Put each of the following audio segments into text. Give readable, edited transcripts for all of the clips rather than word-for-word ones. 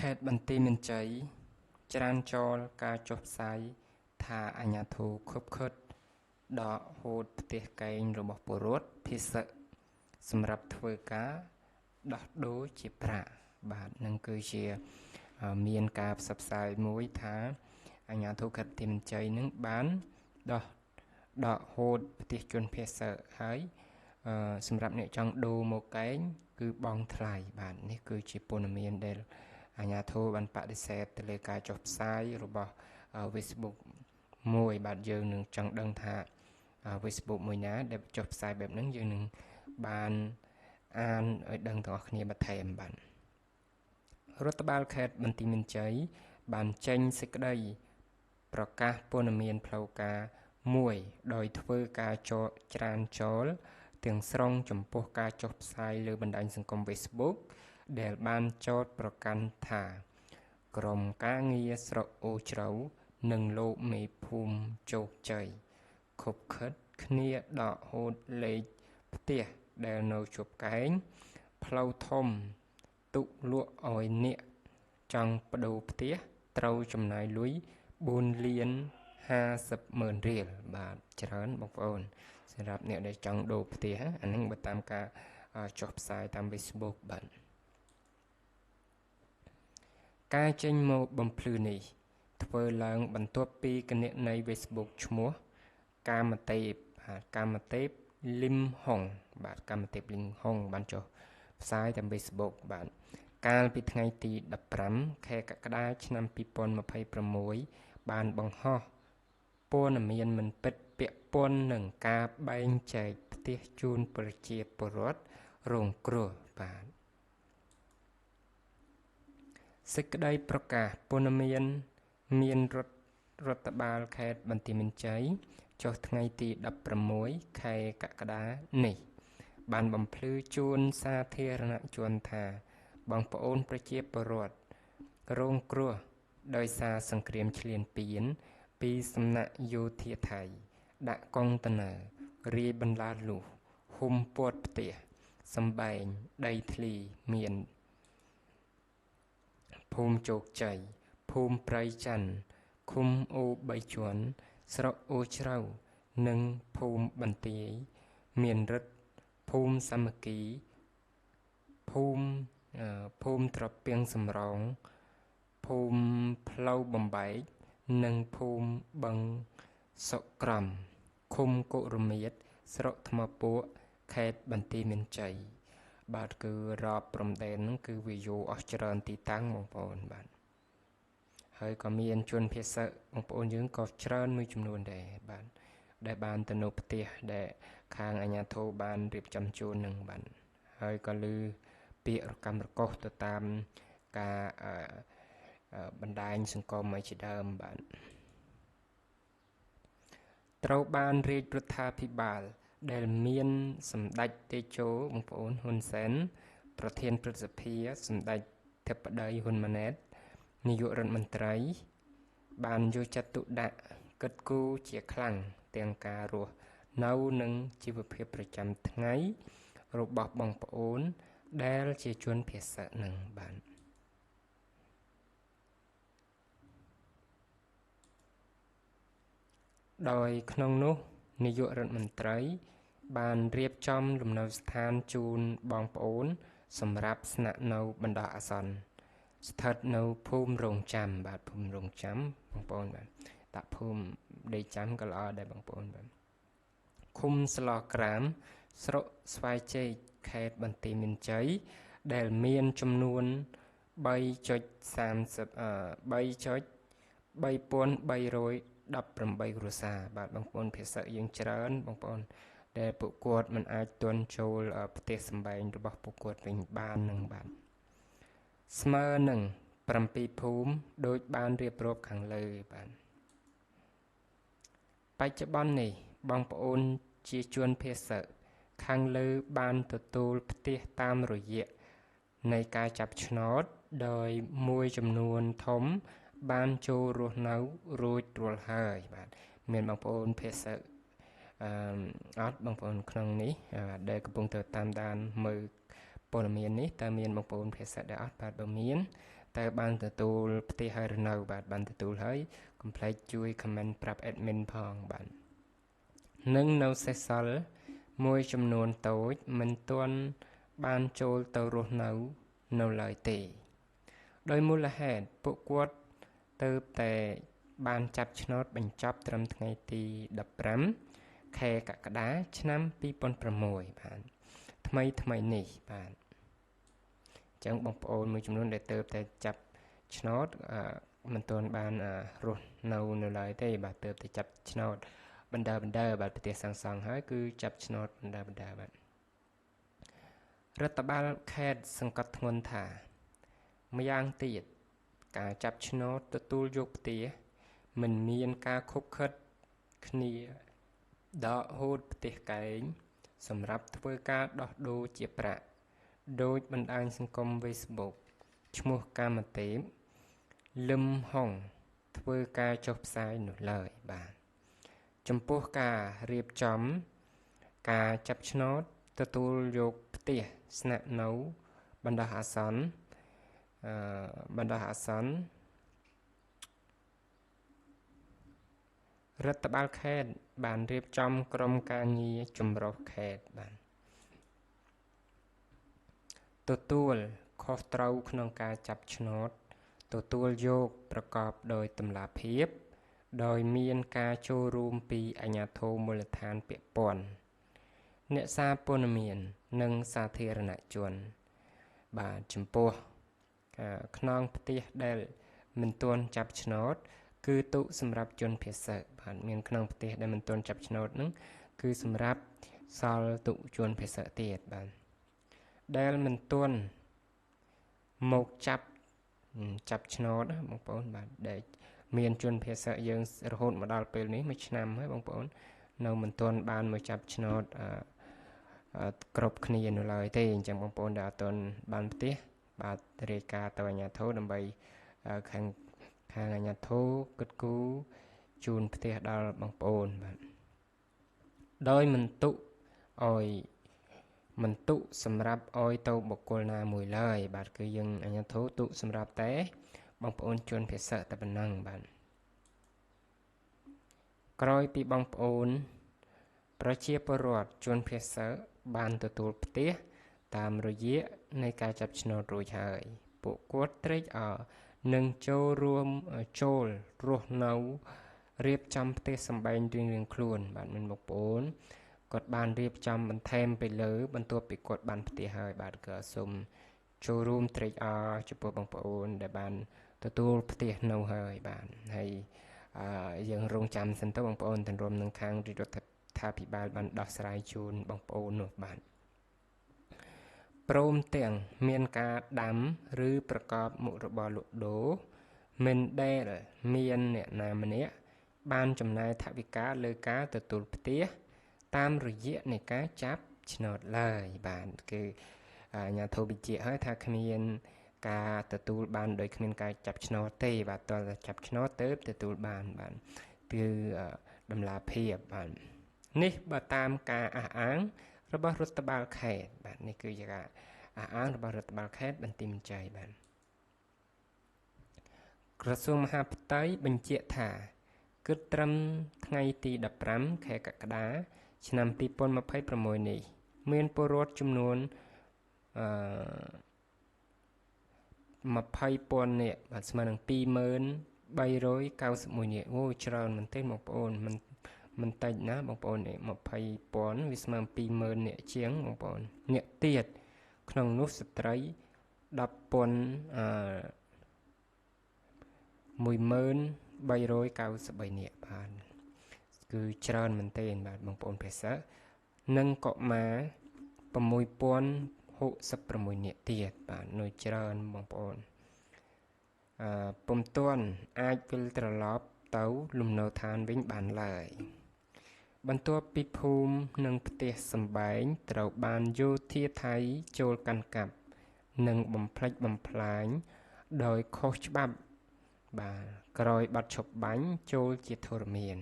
ខេត្តបន្ទាយមានជ័យច្រានចោលការចុះផ្សាយថាអាជ្ញាធរឃុបឃិតដកហូតផ្ទះកេងរបស់ពលរដ្ឋភិសិកសម្រាប់ធ្វើការដោះដូរជាប្រាក់បាទនឹងគឺជាមានការផ្សព្វផ្សាយមួយថាអាជ្ញាធរខេត្តបន្ទាយមានជ័យនឹងបានដកហូតផ្ទះជនភិសិកហើយសម្រាប់អ្នកចង់ដូរមកកេងគឺបង់ថ្លៃបាទនេះគឺជាព័ត៌មានដែលអាជ្ញាធរបានបដិសេធទៅលើការចុះផ្សាយរបស់ Facebook មួយបាទយើងនឹងចង់ដឹងថា Facebook មួយណាដែលចុះផ្សាយបែបហ្នឹងយើងនឹងបានអានឲ្យដឹងទាំងអស់គ្នាបន្ថែមបាទរដ្ឋបាលខេត្តបន្ទាយមានជ័យបានចេញសេចក្តីប្រកាសព័ត៌មានផ្លូវការមួយដោយធ្វើការច្រានចោលទាំងស្រុងចំពោះការចុះផ្សាយលើបណ្ដាញសង្គម Facebook ដែលបានចោទប្រកាន់ថាក្រុមការងារស្រុកអូជ្រៅនិងលោកមេភូមិជោគជ័យខុបខិតគ្នាដកហូតលេខផ្ទះដែលនៅជាប់កែងផ្លូវធំទុកលក់ឲ្យអ្នកចង់បដូរផ្ទះត្រូវចំណាយលុយ4លាន50ម៉ឺនរៀលបាទច្រើនបងប្អូនសម្រាប់អ្នកដែលចង់ដូរផ្ទះអាហ្នឹងបើតាមការចុះផ្សាយតាម Facebook បាទការចេញមកបំភ្លឺនេះធ្វើឡើងបន្ទាប់ពីគណនី Facebook ឈ្មោះកាមទេពលឹមហុងបាទកាមទេពលឹមហុងបានចុះផ្សាយតាម Facebook បាទកាលពីថ្ងៃទី15ខែកក្កដាឆ្នាំ2026បានបង្ហោះព័ត៌មានមិនពិតពាក់ព័ន្ធនឹងការបែងចែកផ្ទះជូនប្រជាពលរដ្ឋរងគ្រោះបាទសេចក្តីប្រកាសព័ត៌មានរដ្ឋបាលខេត្តបន្ទាយមានជ័យចុះថ្ងៃទី16ខែកក្កដានេះបានបំភ្លឺជូនសាធារណជនថាបងប្អូនប្រជាពលរដ្ឋរងគ្រោះដោយសារសង្គ្រាមឈ្លានពានពីសំណាក់យោធាថៃដាក់កុងតឺន័ររាយបន្លាលុះហ៊ុំព័ទ្ធផ្ទះសម្បែងដីធ្លីមានភូមិជោគជ័យភូមិព្រៃច័ន្ទឃុំអូ3ជាន់ស្រុកអូជ្រៅនិងភូមិបន្ទាយមានរិទ្ធភូមិសាមគ្គីភូមិត្រពាំងសំរោងភូមិផ្លូវបំបែកនិងភូមិបឹងសុក្រំឃុំកុរមៀតស្រុកថ្មពួកខេត្តបន្ទាយមានជ័យបាទគឺរាប់ព្រំដែនហ្នឹងគឺវាយោអស់ច្រើនទីតាំងបងប្អូនបាទហើយក៏មានជនភៀសបងប្អូនយើងក៏ច្រើនមួយចំនួនដែរបាទដែលបានទៅនៅផ្ទះដែលខាងអាជ្ញាធរបានរៀបចំជូននឹងបាទហើយក៏ឮពាក្យរកម្មរកុសទៅតាមការបណ្ដាញសង្គមឲ្យជាដើមបាទត្រូវបានរាជរដ្ឋាភិបាលដែលមានសម្ដេចតេជោបងប្អូនហ៊ុនសែនប្រធានព្រឹទ្ធសភាសម្ដេចធិបតីហ៊ុនម៉ាណែតនាយករដ្ឋមន្ត្រីបានយកចិត្តទុកដាក់គិតគូរជាខ្លាំងទាំងការរស់នៅនិងជីវភាពប្រចាំថ្ងៃរបស់បងប្អូនដែលជាជនភៀសនឹងបានដោយក្នុងនោះនាយករដ្ឋមន្ត្រីបានរៀបចំលំនៅដ្ឋានជូនបងប្អូនសម្រាប់ស្នាក់នៅបណ្ដោះអាសន្នស្ថិតនៅភូមិរងចាំបាទភូមិរងចាំបងប្អូនបាទតាភូមិដីចាំក៏ល្អដែរបងប្អូនបាទឃុំស្លោក្រាមស្រុកស្វាយជែកខេត្តបន្ទាយមានជ័យដែលមានចំនួន3.38គ្រួសារបាទបងប្អូនភាសាយើងច្រើនបងប្អូនដែលពួកគាត់មិនអាចទាន់ចូលផ្ទះសម្បែងរបស់ពួកគាត់វិញបាននឹងបាទស្មើនឹង7ភូមិដោយបានរៀបរាប់ខាងលើបាទបច្ចុប្បន្ននេះបងប្អូនជាជនភៀសខាងលើបានទទួលផ្ទះតាមរយៈនៃការចាប់ឆ្នោតដោយមួយចំនួនធំបានចូលរស់នៅរួចរាល់ហើយបាទមានបងប្អូនភេសកអត់បងប្អូនក្នុងនេះដែលកំពុងទៅតាមដានមើលព័ត៌មាននេះតើមានបងប្អូនភេសកដែរអត់បាទបើមាន តើបានទទួលផ្ទះហើយឬនៅបាទបានទទួលហើយកុំភ្លេចជួយ comment ប្រាប់ admin ផងបាទនឹងនៅសេសសល់មួយចំនួនតូចមិនទាន់បានចូលទៅរស់នៅឡើយទេដោយមូលហេតុពួកគាត់ទៅតែបានចាប់ឆ្នោតបញ្ចប់ត្រឹមថ្ងៃទី15ខែកក្កដាឆ្នាំ2006បាទថ្មីនេះបាទអញ្ចឹងបងប្អូនមួយចំនួនដែលទៅតែចាប់ឆ្នោតមិនទាន់បានរស់នៅឡើយទេបាទទៅតែចាប់ឆ្នោតបណ្ដើបាទប្រទេសសង្ហើយគឺចាប់ឆ្នោតបណ្ដើបាទរដ្ឋបាលខេត្តសង្កត់ធ្ងន់ថាម្យ៉ាងទៀតការចាប់ឆ្នោតទទួលយកផ្ទះមិនមានការខុបខិតគ្នាដកហូតផ្ទះកែងសម្រាប់ធ្វើការដោះដូរជាប្រាក់ដោយបណ្ដាញសង្គម Facebook ឈ្មោះកាមទេពលឹមហុងធ្វើការចុះផ្សាយនោះឡើយបាទចំពោះការរៀបចំការចាប់ឆ្នោតទទួលយកផ្ទះស្នាក់នៅបណ្ដោះអាសន្នរដ្ឋបាលខេត្តបានរៀបចំក្រុមការងារចម្រុះខេត្តបានទទួលខុសត្រូវក្នុងការចាប់ឆ្នោតទទួលយកប្រកបដោយតម្លាភាពដោយមានការចូលរួមពីអាជ្ញាធរមូលដ្ឋានពាក់ព័ន្ធអ្នកសារព័ត៌មាននិងសាធារណជនបាទចំពោះខ្នងផ្ទះដែលមិនទាន់ចាប់ឆ្នោតគឺទុសម្រាប់ជនភៀសសិកបាទមានខ្នងផ្ទះដែលមិនទាន់ចាប់ឆ្នោតហ្នឹងគឺសម្រាប់សល់ទុជនភៀសសិកទៀតបាទដែលមិនទាន់មកចាប់ឆ្នោតណាបងប្អូនបាទដែលមានជនភៀសសិកយើងរហូតមកដល់ពេលនេះមួយឆ្នាំហើយបងប្អូននៅមិនទាន់បានមកចាប់ឆ្នោតគ្រប់គ្នានៅឡើយទេអញ្ចឹងបងប្អូនដែលអត់ទាន់បានផ្ទះបាទរាយការណ៍ទៅអាជ្ញាធរដើម្បីខាងអាជ្ញាធរគិតគូរជូនផ្ទះដល់បងប្អូនបាទដោយមិនទុសម្រាប់ឲ្យទៅបុគ្គលណាមួយឡើយបាទគឺយើងអាជ្ញាធរទុសម្រាប់តែបងប្អូនជនភៀសសិកតែប៉ុណ្ណឹងបាទក្រោយពីបងប្អូនប្រជាពលរដ្ឋជនភៀសសិកបានទទួលផ្ទះតាមរយៈនៃការចាប់ឆ្នោតរួចហើយពួកគាត់ត្រេកអរនឹងចូលរស់នៅរៀបចំផ្ទះសម្បែងរៀងខ្លួនបាទមានបងប្អូនគាត់បានរៀបចំបន្ថែមទៅលើបន្ទាប់ពីគាត់បានផ្ទះហើយបាទក៏សូមចូលរួមត្រេកអរចំពោះបងប្អូនដែលបានទទួលផ្ទះនៅហើយបាទហើយយើងរងចាំសិនទៅបងប្អូនទាំងរួមនឹងខាងរដ្ឋាភិបាលបានដោះស្រាយជូនបងប្អូននោះបាទព្រមទាំងមានការដាំឬប្រកបមុខរបរលក់ដូរមិនដែលមានអ្នកណាម្នាក់បានចំណាយថវិកាលើការទទួលផ្ទះតាមរយៈនៃការចាប់ឆ្នោតឡើយបាទគឺអាជ្ញាធរបញ្ជាក់ហើយថាគ្មានការទទួលបានដោយគ្មានការចាប់ឆ្នោតទេបាទតើចាប់ឆ្នោតទៅទទួលបានបាទគឺតម្លាភាពបាទនេះបើតាមការអះអាងរបស់រដ្ឋបាលខេត្តបាទនេះគឺជាការអះអាងរបស់រដ្ឋបាលខេត្តបន្ទាយមានជ័យបាទក្រសួងមហាផ្ទៃបញ្ជាក់ថាគិតត្រឹមថ្ងៃទី15ខែកក្កដាឆ្នាំ2026នេះមានពលរដ្ឋចំនួន20,000 នាក់បាទស្មើនឹង 2391 នាក់អូច្រើនមែនទេបងប្អូនមិនតិចណាបងប្អូន20,000វាស្មើនឹង 20,000 នាក់ជាងបងប្អូនអ្នកទៀតក្នុងនោះស្ត្រី10,000 1393 នាក់បាទគឺច្រើនមែនទេបាទបងប្អូនភាសានិងកុមារ6066 នាក់ទៀតបាទនៅច្រើនបងប្អូនពុំទាន់អាចវិលត្រឡប់ទៅលំនៅឋានវិញបានឡើយបន្ទាប់ពីភូមិនិងផ្ទះសម្បែងត្រូវបានយោធាថៃចូលកាន់កាប់និងបំផ្លិចបំផ្លាញដោយខុសច្បាប់បាទក្រោយបាត់ឈប់បាញ់ចូលជាធរមាន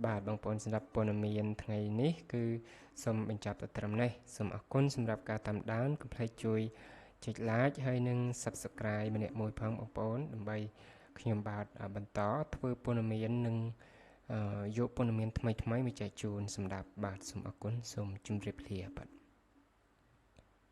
បាទបងប្អូនសម្រាប់ព័ត៌មានថ្ងៃនេះគឺសូមបញ្ចប់ទៅត្រឹមនេះសូមអរគុណសម្រាប់ការតាមដានកុំភ្លេចជួយចុច like ហើយនិង Subscribe ម្នាក់មួយផងបងប្អូនដើម្បីខ្ញុំបាទបន្តធ្វើព័ត៌មាននិងយកព័ត៌មានថ្មីៗមកចែកជូនសម្រាប់បាទសូមអរគុណសូមជម្រាបលាបាទ